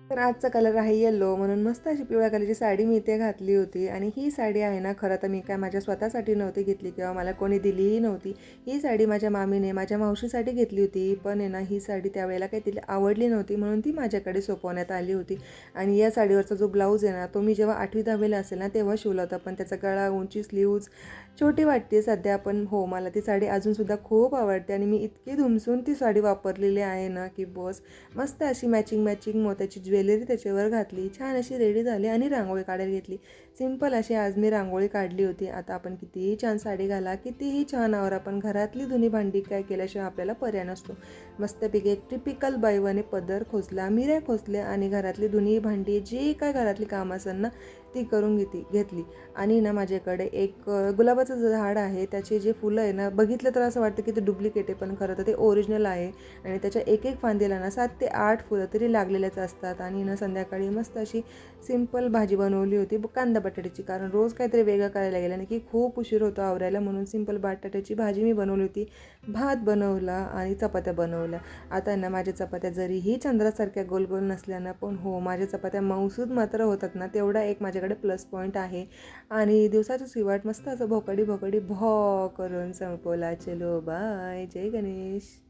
तर आजचा कलर आहे येलो, म्हणून मस्त अशी पिवळ्या कलरची साडी मी इथे घातली होती. आणि ही साडी आहे ना, खरं तर मी काय माझ्या स्वतःसाठी नव्हती घेतली किंवा मला कोणी दिलीही नव्हती. ही साडी माझ्या मामीने माझ्या मावशीसाठी घेतली होती. पण आहे ना, ही साडी त्यावेळेला काही तिला आवडली नव्हती, म्हणून ती माझ्याकडे सोपवण्यात आली होती. आणि या साडीवरचा जो ब्लाऊज आहे ना, तो मी जेव्हा 8वी-10वीला असेल ना, तेव्हा शिवला होता. पण त्याचा गळा, उंची, स्लीव्ज छोटी वाटते सध्या. पण हो, मला ती साडी अजूनसुद्धा खूप आवडते आणि मी इतकी धुमसून ती साडी वापरलेली आहे ना, की बस. मस्त अशी मॅचिंग मोत्याची ज्वेलरी त्याच्यावर घातली, छान अशी रेडी झाली आणि रांगोळी काढायला घेतली. सिंपल अशी आज मी रांगोळी काढली होती. आता आपण कितीही छान साडी घाला, कितीही छान आवरा, पण घरातली धुनी भांडी काय केल्याशिवाय आपल्याला पर्याय नसतो. मस्तपैकी एक टिपिकल बाईवाने पदर खोचला, मिऱ्या खोचल्या आणि घरातली धुनी भांडी जी काय घरातली कामं असेल ना, ती करून घेतली. आणि ना, माझ्याकडे एक गुलाबाचं झाड आहे. त्याचे जे फुलं आहे ना, बघितलं तर असं वाटतं की ते डुप्लिकेट आहे, पण खरं तर ते ओरिजिनल आहे. आणि त्याच्या एक फांदीला ना 7 ते 8 फुलं तरी लागलेलेच असतात. आणि ना, संध्याकाळी मस्त अशी सिंपल भाजी बनवली होती कांदा बटाट्याची, कारण रोज काहीतरी वेगळं करायला गेलं ना की खूप उशीर होतो आवरायला, म्हणून सिंपल बटाट्याची भाजी मी बनवली होती. भात बनवला आणि चपात्या बनवल्या. आता ना, माझ्या चपात्या जरीही चंद्रासारख्या गोल गोल नसल्या ना, पण हो, माझ्या चपात्या मऊसूद मात्र होतात ना, तेवढा एक माझ्याकडे प्लस पॉईंट आहे. आणि दिवसाचं सुरुवात मस्त असं भोकडी भो करून संपवला. चलो बाय, जय गणेश.